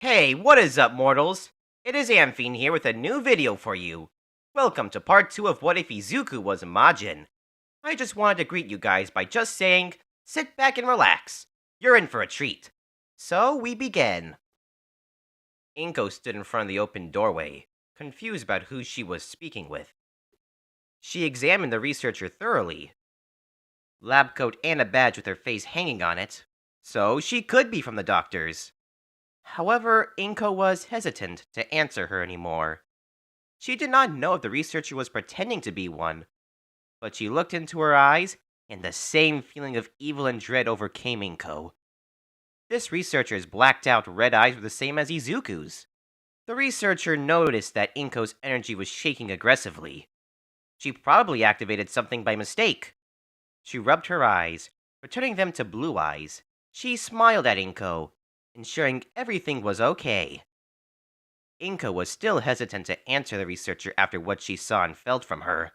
Hey, what is up, mortals? It is Amphianne here with a new video for you. Welcome to part 2 of What If Izuku Was a Majin. I just wanted to greet you guys by just saying, sit back and relax. You're in for a treat. So we begin. Inko stood in front of the open doorway, confused about who she was speaking with. She examined the researcher thoroughly. Lab coat and a badge with her face hanging on it. So she could be from the doctors. However, Inko was hesitant to answer her anymore. She did not know if the researcher was pretending to be one, but she looked into her eyes, and the same feeling of evil and dread overcame Inko. This researcher's blacked out red eyes were the same as Izuku's. The researcher noticed that Inko's energy was shaking aggressively. She probably activated something by mistake. She rubbed her eyes, returning them to blue eyes. She smiled at Inko, ensuring everything was okay. Inko was still hesitant to answer the researcher after what she saw and felt from her.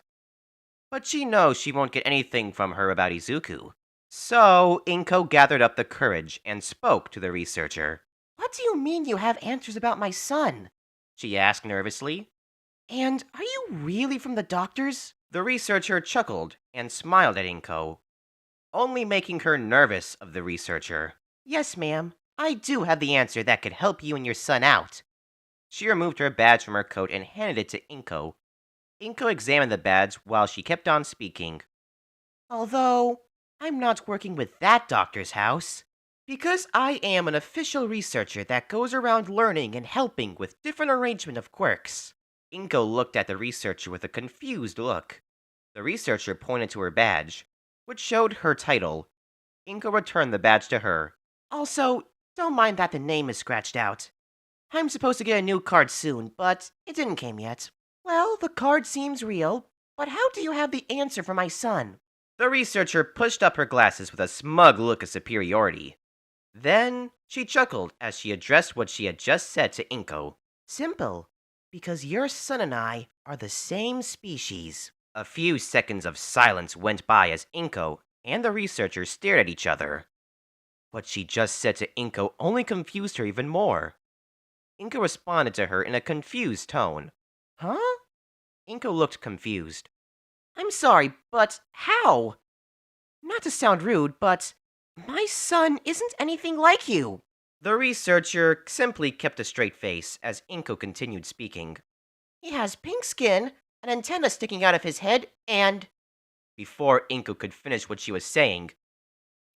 But she knows she won't get anything from her about Izuku. So, Inko gathered up the courage and spoke to the researcher. "What do you mean you have answers about my son?" she asked nervously. "And are you really from the doctors?" The researcher chuckled and smiled at Inko, only making her nervous of the researcher. "Yes, ma'am. I do have the answer that could help you and your son out." She removed her badge from her coat and handed it to Inko. Inko examined the badge while she kept on speaking. "Although, I'm not working with that doctor's house. Because I am an official researcher that goes around learning and helping with different arrangement of quirks." Inko looked at the researcher with a confused look. The researcher pointed to her badge, which showed her title. Inko returned the badge to her. "Also, don't mind that the name is scratched out. I'm supposed to get a new card soon, but it didn't come yet." "Well, the card seems real, but how do you have the answer for my son?" The researcher pushed up her glasses with a smug look of superiority. Then, she chuckled as she addressed what she had just said to Inko. "Simple, because your son and I are the same species." A few seconds of silence went by as Inko and the researcher stared at each other. What she just said to Inko only confused her even more. Inko responded to her in a confused tone. "Huh?" Inko looked confused. "I'm sorry, but how? Not to sound rude, but my son isn't anything like you." The researcher simply kept a straight face as Inko continued speaking. "He has pink skin, an antenna sticking out of his head, and—" Before Inko could finish what she was saying,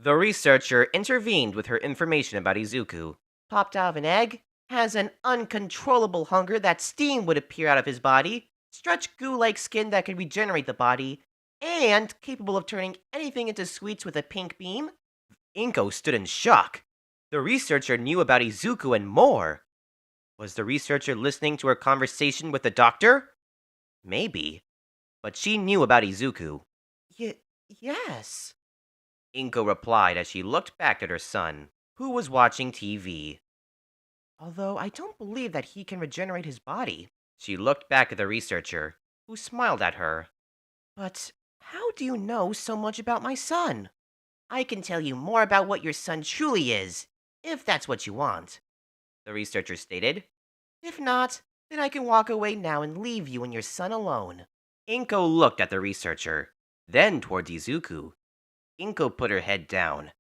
the researcher intervened with her information about Izuku. "Popped out of an egg, has an uncontrollable hunger that steam would appear out of his body, stretch goo-like skin that can regenerate the body, and capable of turning anything into sweets with a pink beam." Inko stood in shock. The researcher knew about Izuku and more. Was the researcher listening to her conversation with the doctor? Maybe. But she knew about Izuku. Yes. Inko replied as she looked back at her son, who was watching TV. "Although I don't believe that he can regenerate his body." She looked back at the researcher, who smiled at her. "But how do you know so much about my son?" "I can tell you more about what your son truly is, if that's what you want," the researcher stated. "If not, then I can walk away now and leave you and your son alone." Inko looked at the researcher, then towards Izuku. Inko put her head down,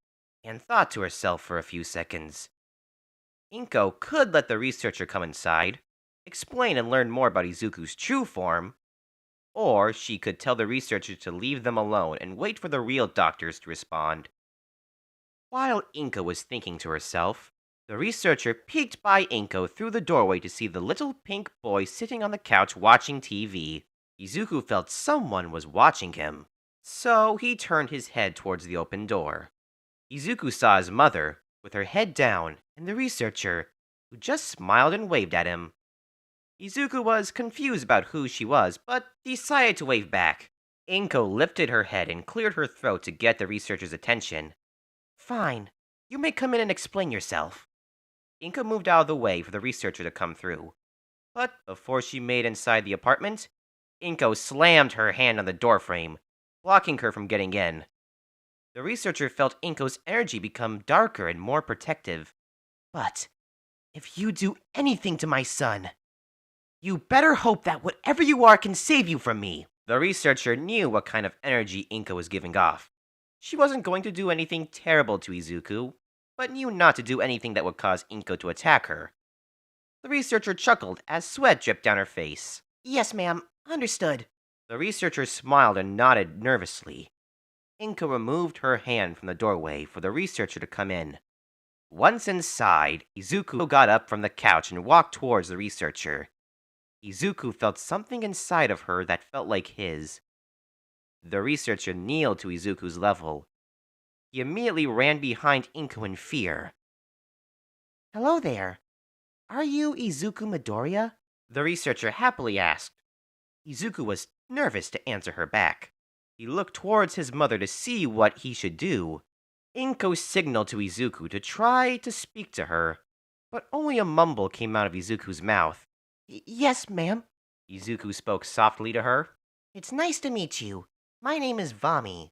and thought to herself for a few seconds. Inko could let the researcher come inside, explain and learn more about Izuku's true form, or she could tell the researcher to leave them alone and wait for the real doctors to respond. While Inko was thinking to herself, the researcher peeked by Inko through the doorway to see the little pink boy sitting on the couch watching TV. Izuku felt someone was watching him, so he turned his head towards the open door. Izuku saw his mother, with her head down, and the researcher, who just smiled and waved at him. Izuku was confused about who she was, but decided to wave back. Inko lifted her head and cleared her throat to get the researcher's attention. "Fine. You may come in and explain yourself." Inko moved out of the way for the researcher to come through. But before she made inside the apartment, Inko slammed her hand on the doorframe, blocking her from getting in. The researcher felt Inko's energy become darker and more protective. "But if you do anything to my son, you better hope that whatever you are can save you from me. The researcher knew what kind of energy Inko was giving off. She wasn't going to do anything terrible to Izuku, but knew not to do anything that would cause Inko to attack her. The researcher chuckled as sweat dripped down her face. Yes, ma'am. Understood. The researcher smiled and nodded nervously. Inko removed her hand from the doorway for the researcher to come in. Once inside, Izuku got up from the couch and walked towards the researcher. Izuku felt something inside of her that felt like his. The researcher kneeled to Izuku's level. He immediately ran behind Inko in fear. Hello there. Are you Izuku Midoriya? The researcher happily asked. Izuku was nervous to answer her back. He looked towards his mother to see what he should do. Inko signaled to Izuku to try to speak to her, but only a mumble came out of Izuku's mouth. Yes, ma'am. Izuku spoke softly to her. It's nice to meet you. My name is Vami.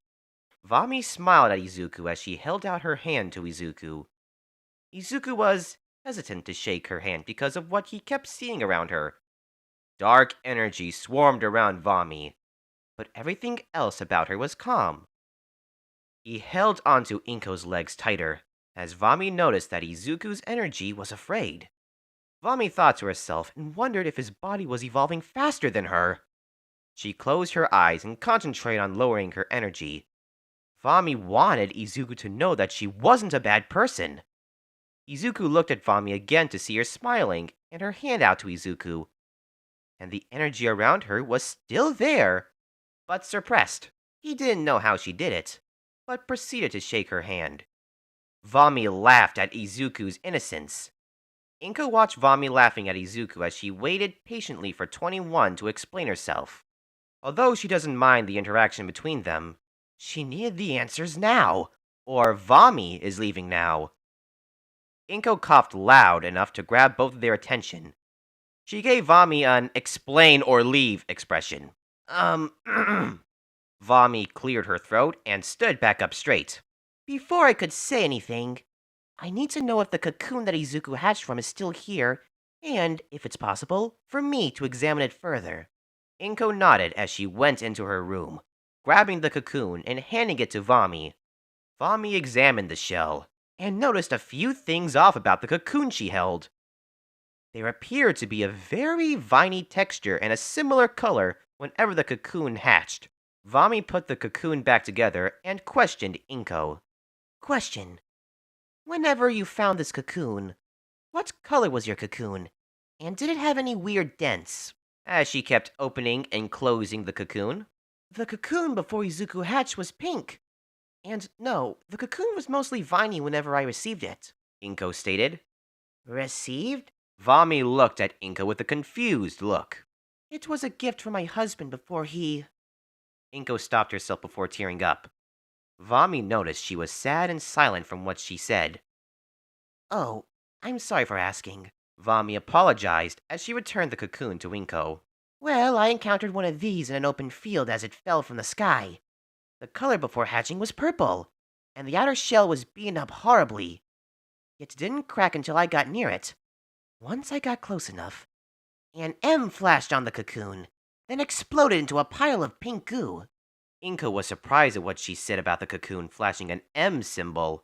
Vami smiled at Izuku as she held out her hand to Izuku. Izuku was hesitant to shake her hand because of what he kept seeing around her. Dark energy swarmed around Vami, but everything else about her was calm. He held onto Inko's legs tighter, as Vami noticed that Izuku's energy was afraid. Vami thought to herself and wondered if his body was evolving faster than her. She closed her eyes and concentrated on lowering her energy. Vami wanted Izuku to know that she wasn't a bad person. Izuku looked at Vami again to see her smiling, and her hand out to Izuku. And the energy around her was still there, but suppressed. He didn't know how she did it, but proceeded to shake her hand. Vami laughed at Izuku's innocence. Inko watched Vami laughing at Izuku as she waited patiently for 21 to explain herself. Although she doesn't mind the interaction between them, she needed the answers now, or Vami is leaving now. Inko coughed loud enough to grab both of their attention. She gave Vami an explain or leave expression. Vami cleared her throat and stood back up straight. Before I could say anything, I need to know if the cocoon that Izuku hatched from is still here, and, if it's possible, for me to examine it further. Inko nodded as she went into her room, grabbing the cocoon and handing it to Vami. Vami examined the shell, and noticed a few things off about the cocoon she held. There appeared to be a very viney texture and a similar color whenever the cocoon hatched. Vami put the cocoon back together and questioned Inko. Question. Whenever you found this cocoon, what color was your cocoon? And did it have any weird dents? As she kept opening and closing the cocoon. The cocoon before Izuku hatched was pink. And no, the cocoon was mostly viney whenever I received it, Inko stated. Received? Vami looked at Inko with a confused look. It was a gift from my husband before he... Inko stopped herself before tearing up. Vami noticed she was sad and silent from what she said. Oh, I'm sorry for asking. Vami apologized as she returned the cocoon to Inko. Well, I encountered one of these in an open field as it fell from the sky. The color before hatching was purple, and the outer shell was beaten up horribly. It didn't crack until I got near it. Once I got close enough, an M flashed on the cocoon, then exploded into a pile of pink goo. Inko was surprised at what she said about the cocoon flashing an M symbol.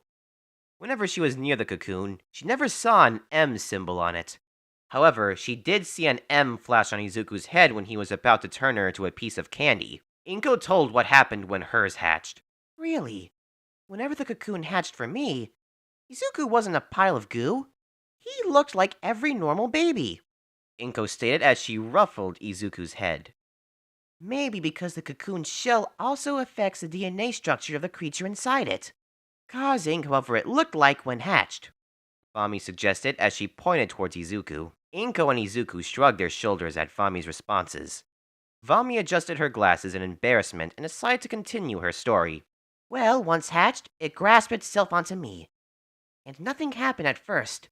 Whenever she was near the cocoon, she never saw an M symbol on it. However, she did see an M flash on Izuku's head when he was about to turn her into a piece of candy. Inko told what happened when hers hatched. Really? Whenever the cocoon hatched for me, Izuku wasn't a pile of goo. He looked like every normal baby, Inko stated as she ruffled Izuku's head. Maybe because the cocoon's shell also affects the DNA structure of the creature inside it, causing however it looked like when hatched, Vami suggested as she pointed towards Izuku. Inko and Izuku shrugged their shoulders at Vami's responses. Vami adjusted her glasses in embarrassment and decided to continue her story. Well, once hatched, it grasped itself onto me. And nothing happened at first.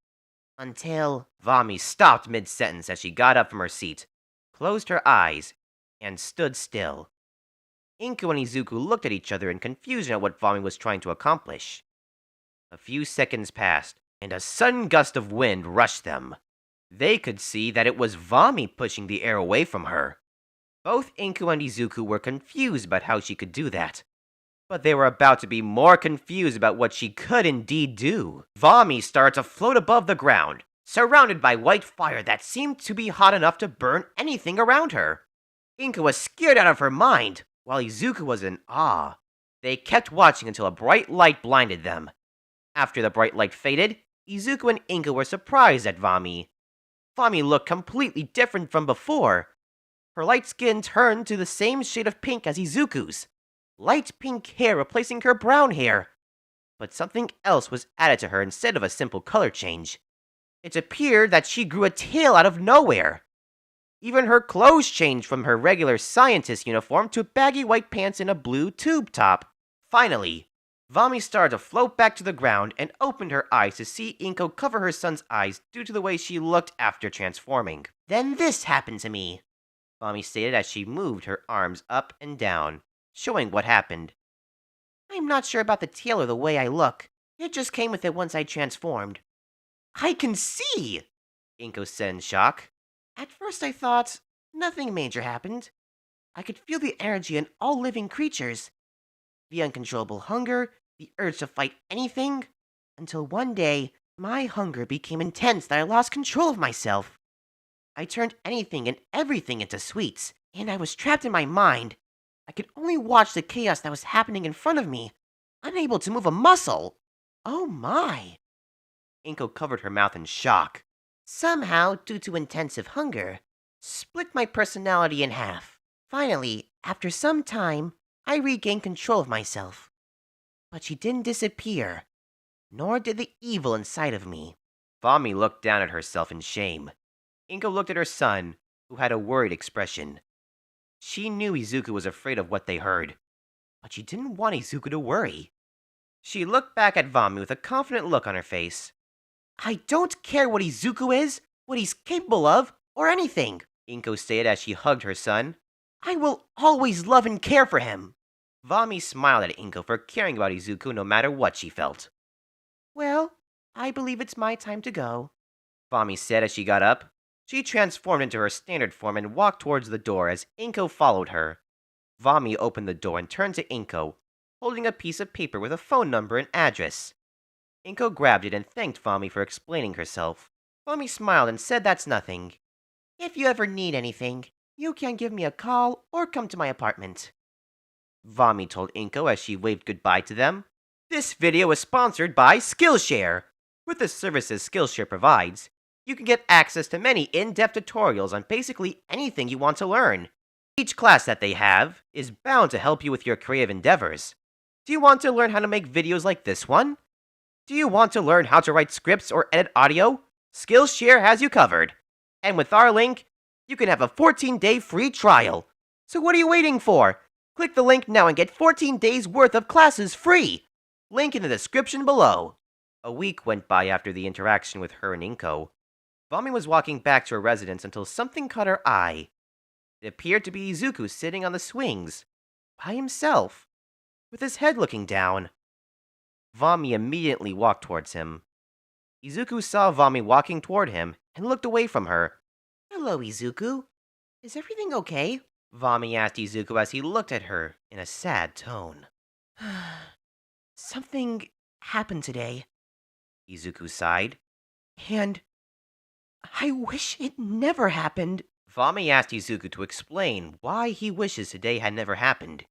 Until... Vami stopped mid-sentence as she got up from her seat, closed her eyes, and stood still. Inko and Izuku looked at each other in confusion at what Vami was trying to accomplish. A few seconds passed, and a sudden gust of wind rushed them. They could see that it was Vami pushing the air away from her. Both Inku and Izuku were confused about how she could do that, but they were about to be more confused about what she could indeed do. Vami started to float above the ground, surrounded by white fire that seemed to be hot enough to burn anything around her. Inku was scared out of her mind, while Izuku was in awe. They kept watching until a bright light blinded them. After the bright light faded, Izuku and Inku were surprised at Vami. Vami looked completely different from before. Her light skin turned to the same shade of pink as Izuku's, light pink hair replacing her brown hair. But something else was added to her instead of a simple color change. It appeared that she grew a tail out of nowhere. Even her clothes changed from her regular scientist uniform to baggy white pants and a blue tube top. Finally, Vami started to float back to the ground and opened her eyes to see Inko cover her son's eyes due to the way she looked after transforming. Then this happened to me, Vami stated as she moved her arms up and down, showing what happened. I'm not sure about the tail or the way I look. It just came with it once I transformed. I can see, Inko said in shock. At first I thought nothing major happened. I could feel the energy in all living creatures. The uncontrollable hunger, the urge to fight anything, until one day, my hunger became intense that I lost control of myself. I turned anything and everything into sweets, and I was trapped in my mind. I could only watch the chaos that was happening in front of me, unable to move a muscle. Oh my! Inko covered her mouth in shock. Somehow, due to intensive hunger, split my personality in half. Finally, after some time, I regained control of myself. But she didn't disappear, nor did the evil inside of me. Vami looked down at herself in shame. Inko looked at her son, who had a worried expression. She knew Izuku was afraid of what they heard, but she didn't want Izuku to worry. She looked back at Vami with a confident look on her face. I don't care what Izuku is, what he's capable of, or anything, Inko stated as she hugged her son. I will always love and care for him. Vami smiled at Inko for caring about Izuku no matter what she felt. Well, I believe it's my time to go, Vami said as she got up. She transformed into her standard form and walked towards the door as Inko followed her. Vami opened the door and turned to Inko, holding a piece of paper with a phone number and address. Inko grabbed it and thanked Vami for explaining herself. Vami smiled and said that's nothing. If you ever need anything, you can give me a call or come to my apartment, Vami told Inko as she waved goodbye to them. This video is sponsored by Skillshare. With the services Skillshare provides, you can get access to many in-depth tutorials on basically anything you want to learn. Each class that they have is bound to help you with your creative endeavors. Do you want to learn how to make videos like this one? Do you want to learn how to write scripts or edit audio? Skillshare has you covered. And with our link, you can have a 14-day free trial. So what are you waiting for? Click the link now and get 14 days worth of classes free. Link in the description below. A week went by after the interaction with her and Inko. Vami was walking back to her residence until something caught her eye. It appeared to be Izuku sitting on the swings, by himself, with his head looking down. Vami immediately walked towards him. Izuku saw Vami walking toward him and looked away from her. Hello, Izuku. Is everything okay? Vami asked Izuku as he looked at her in a sad tone. Something happened today, Izuku sighed. And I wish it never happened. Vami asked Izuku to explain why he wishes today had never happened.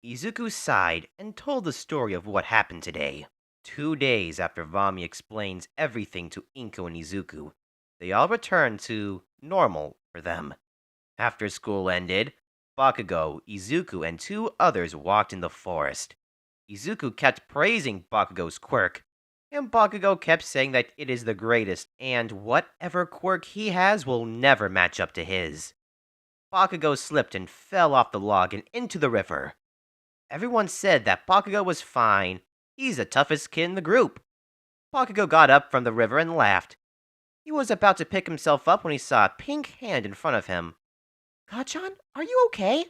Izuku sighed and told the story of what happened today. 2 days after Vami explains everything to Inko and Izuku, they all returned to normal for them. After school ended, Bakugo, Izuku, and 2 others walked in the forest. Izuku kept praising Bakugo's quirk, and Bakugo kept saying that it is the greatest, and whatever quirk he has will never match up to his. Bakugo slipped and fell off the log and into the river. Everyone said that Bakugo was fine. He's the toughest kid in the group. Bakugo got up from the river and laughed. He was about to pick himself up when he saw a pink hand in front of him. Kachan, are you okay?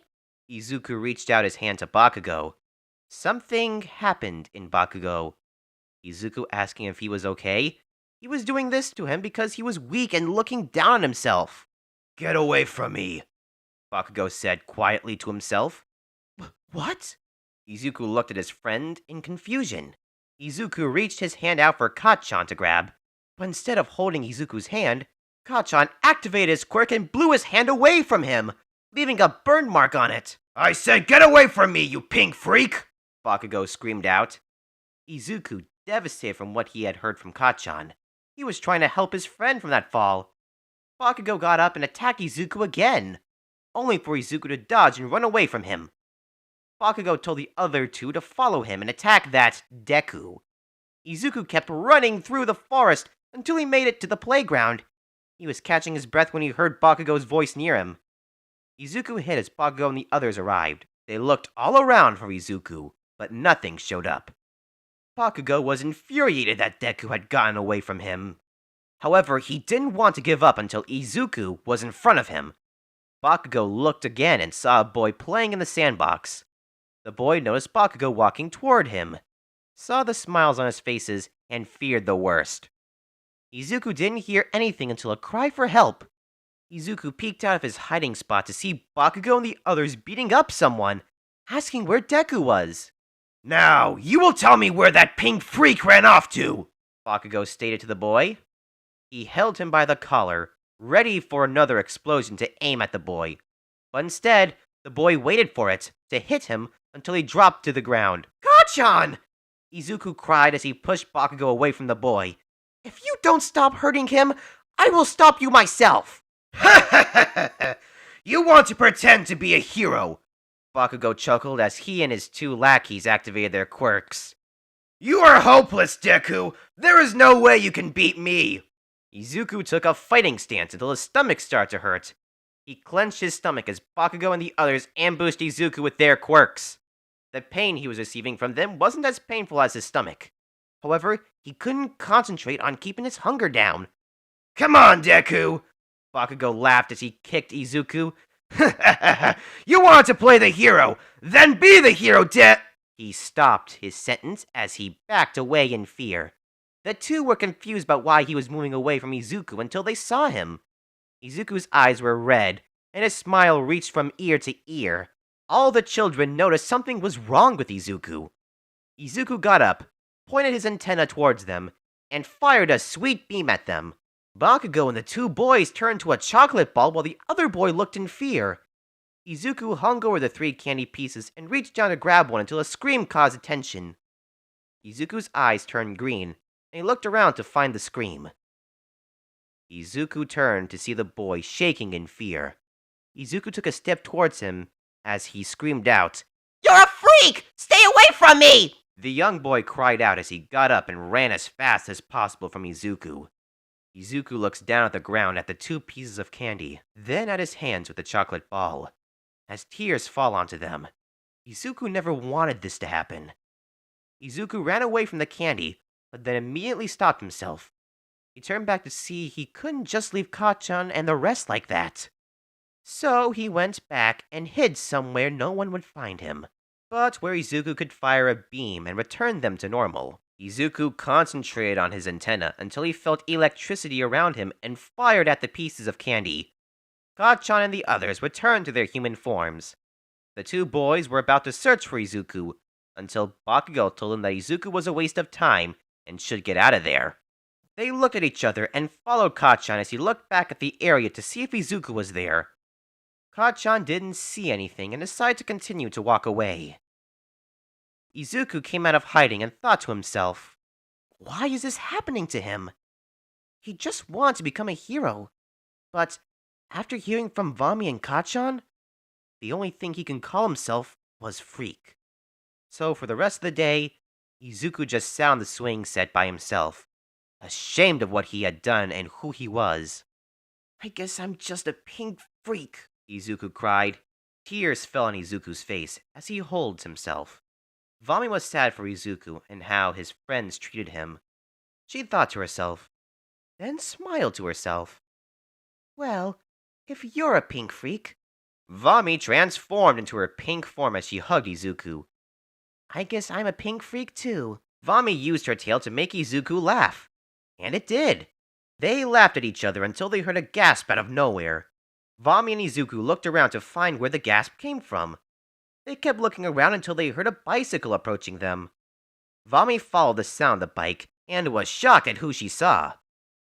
Izuku reached out his hand to Bakugo. Something happened in Bakugo. Izuku asking if he was okay, He was doing this to him because he was weak and looking down on himself. "Get away from me," Bakugo said quietly to himself. What? Izuku looked at his friend in confusion. Izuku reached his hand out for Kacchan to grab, but instead of holding Izuku's hand, Kacchan activated his quirk and blew his hand away from him, leaving a burn mark on it. "I said get away from me, you pink freak!" Bakugo screamed out. Izuku, devastated from what he had heard from Kacchan. He was trying to help his friend from that fall. Bakugo got up and attacked Izuku again, only for Izuku to dodge and run away from him. Bakugo told the other two to follow him and attack that Deku. Izuku kept running through the forest until he made it to the playground. He was catching his breath when he heard Bakugo's voice near him. Izuku hid as Bakugo and the others arrived. They looked all around for Izuku, but nothing showed up. Bakugo was infuriated that Deku had gotten away from him. However, he didn't want to give up until Izuku was in front of him. Bakugo looked again and saw a boy playing in the sandbox. The boy noticed Bakugo walking toward him, saw the smiles on his faces, and feared the worst. Izuku didn't hear anything until a cry for help. Izuku peeked out of his hiding spot to see Bakugo and the others beating up someone, asking where Deku was. "Now, you will tell me where that pink freak ran off to," Bakugo stated to the boy. He held him by the collar, ready for another explosion to aim at the boy. But instead, the boy waited for it to hit him until he dropped to the ground. "Kacchan!" Izuku cried as he pushed Bakugo away from the boy. "If you don't stop hurting him, I will stop you myself!" "You want to pretend to be a hero," Bakugo chuckled as he and his two lackeys activated their quirks. "You are hopeless, Deku! There is no way you can beat me!" Izuku took a fighting stance until his stomach started to hurt. He clenched his stomach as Bakugo and the others ambushed Izuku with their quirks. The pain he was receiving from them wasn't as painful as his stomach. However, he couldn't concentrate on keeping his hunger down. "Come on, Deku!" Bakugo laughed as he kicked Izuku. "You want to play the hero! Then be the hero, He stopped his sentence as he backed away in fear. The two were confused about why he was moving away from Izuku until they saw him. Izuku's eyes were red, and his smile reached from ear to ear. All the children noticed something was wrong with Izuku. Izuku got up, pointed his antenna towards them, and fired a sweet beam at them. Bakugo and the two boys turned to a chocolate ball while the other boy looked in fear. Izuku hung over the 3 candy pieces and reached down to grab one until a scream caused attention. Izuku's eyes turned green, and he looked around to find the scream. Izuku turned to see the boy shaking in fear. Izuku took a step towards him as he screamed out, "You're a freak! Stay away from me!" The young boy cried out as he got up and ran as fast as possible from Izuku. Izuku looks down at the ground at the 2 pieces of candy, then at his hands with the chocolate ball. As tears fall onto them, Izuku never wanted this to happen. Izuku ran away from the candy, but then immediately stopped himself. He turned back to see he couldn't just leave Kacchan and the rest like that. So he went back and hid somewhere no one would find him, but where Izuku could fire a beam and return them to normal. Izuku concentrated on his antenna until he felt electricity around him and fired at the pieces of candy. Kacchan and the others returned to their human forms. The 2 boys were about to search for Izuku, until Bakugo told them that Izuku was a waste of time and should get out of there. They looked at each other and followed Kacchan as he looked back at the area to see if Izuku was there. Kacchan didn't see anything and decided to continue to walk away. Izuku came out of hiding and thought to himself, why is this happening to him? He just wanted to become a hero, but after hearing from Vami and Kacchan, the only thing he can call himself was Freak. So for the rest of the day, Izuku just sat on the swing set by himself, ashamed of what he had done and who he was. I guess I'm just a pink freak, Izuku cried. Tears fell on Izuku's face as he holds himself. Vami was sad for Izuku and how his friends treated him. She thought to herself, then smiled to herself. Well, if you're a pink freak... Vami transformed into her pink form as she hugged Izuku. I guess I'm a pink freak too. Vami used her tail to make Izuku laugh. And it did. They laughed at each other until they heard a gasp out of nowhere. Vami and Izuku looked around to find where the gasp came from. They kept looking around until they heard a bicycle approaching them. Vami followed the sound of the bike and was shocked at who she saw.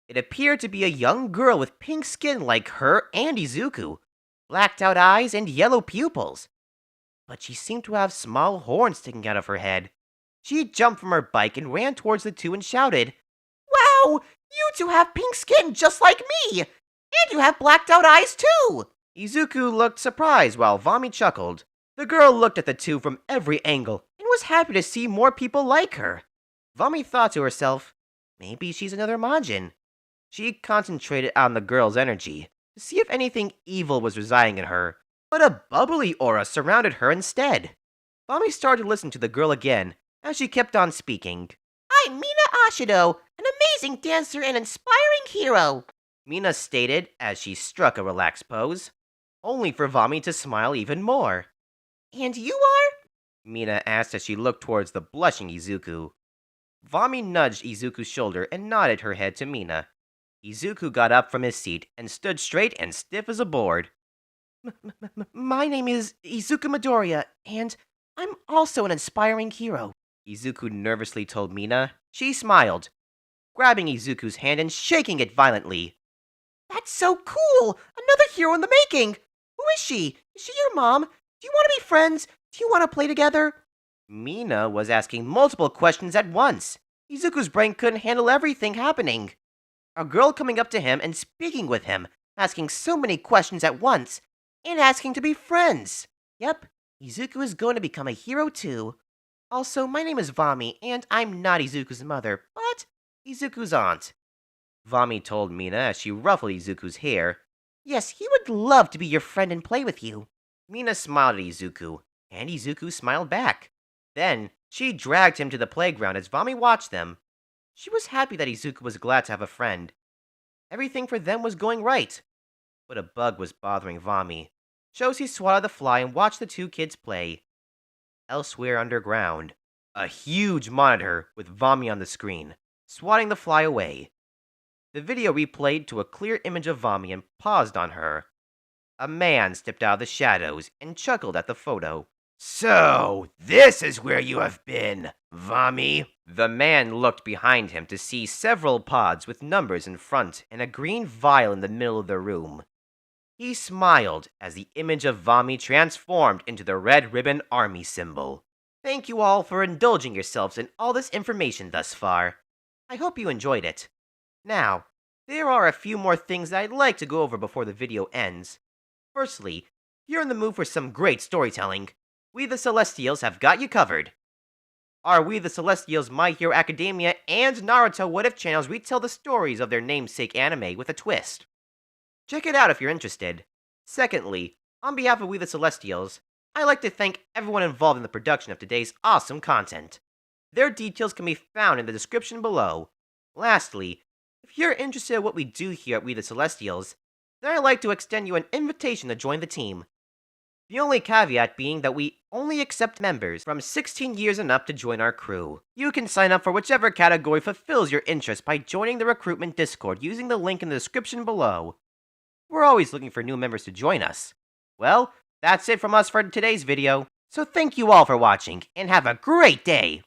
It appeared to be a young girl with pink skin like her and Izuku, blacked out eyes and yellow pupils. But she seemed to have small horns sticking out of her head. She jumped from her bike and ran towards the two and shouted, "Wow! You two have pink skin just like me! And you have blacked out eyes too!" Izuku looked surprised while Vami chuckled. The girl looked at the two from every angle and was happy to see more people like her. Vami thought to herself, maybe she's another Majin. She concentrated on the girl's energy to see if anything evil was residing in her, but a bubbly aura surrounded her instead. Vami started to listen to the girl again as she kept on speaking. "I'm Mina Ashido, an amazing dancer and inspiring hero," Mina stated as she struck a relaxed pose, only for Vami to smile even more. "And you are?" Mina asked as she looked towards the blushing Izuku. Vami nudged Izuku's shoulder and nodded her head to Mina. Izuku got up from his seat and stood straight and stiff as a board. My name is Izuku Midoriya, and I'm also an inspiring hero," Izuku nervously told Mina. She smiled, grabbing Izuku's hand and shaking it violently. "That's so cool! Another hero in the making! Who is she? Is she your mom? Do you want to be friends? Do you want to play together?" Mina was asking multiple questions at once. Izuku's brain couldn't handle everything happening. A girl coming up to him and speaking with him, asking so many questions at once, and asking to be friends. Yep, Izuku is going to become a hero too. Also, my name is Vami, and I'm not Izuku's mother, but Izuku's aunt. Vami told Mina as she ruffled Izuku's hair. Yes, he would love to be your friend and play with you. Mina smiled at Izuku, and Izuku smiled back. Then, she dragged him to the playground as Vami watched them. She was happy that Izuku was glad to have a friend. Everything for them was going right. But a bug was bothering Vami. Josie swatted the fly and watched the two kids play. Elsewhere underground, a huge monitor with Vami on the screen, swatting the fly away. The video replayed to a clear image of Vami and paused on her. A man stepped out of the shadows and chuckled at the photo. "So, this is where you have been, Vami." The man looked behind him to see several pods with numbers in front and a green vial in the middle of the room. He smiled as the image of Vami transformed into the red ribbon army symbol. Thank you all for indulging yourselves in all this information thus far. I hope you enjoyed it. Now, there are a few more things that I'd like to go over before the video ends. Firstly, if you're in the mood for some great storytelling, We the Celestials have got you covered. Our We the Celestials, My Hero Academia, and Naruto What If channels retell the stories of their namesake anime with a twist. Check it out if you're interested. Secondly, on behalf of We the Celestials, I'd like to thank everyone involved in the production of today's awesome content. Their details can be found in the description below. Lastly, if you're interested in what we do here at We the Celestials, then I'd like to extend you an invitation to join the team. The only caveat being that we only accept members from 16 years and up to join our crew. You can sign up for whichever category fulfills your interest by joining the recruitment Discord using the link in the description below. We're always looking for new members to join us. Well, that's it from us for today's video, so thank you all for watching, and have a great day!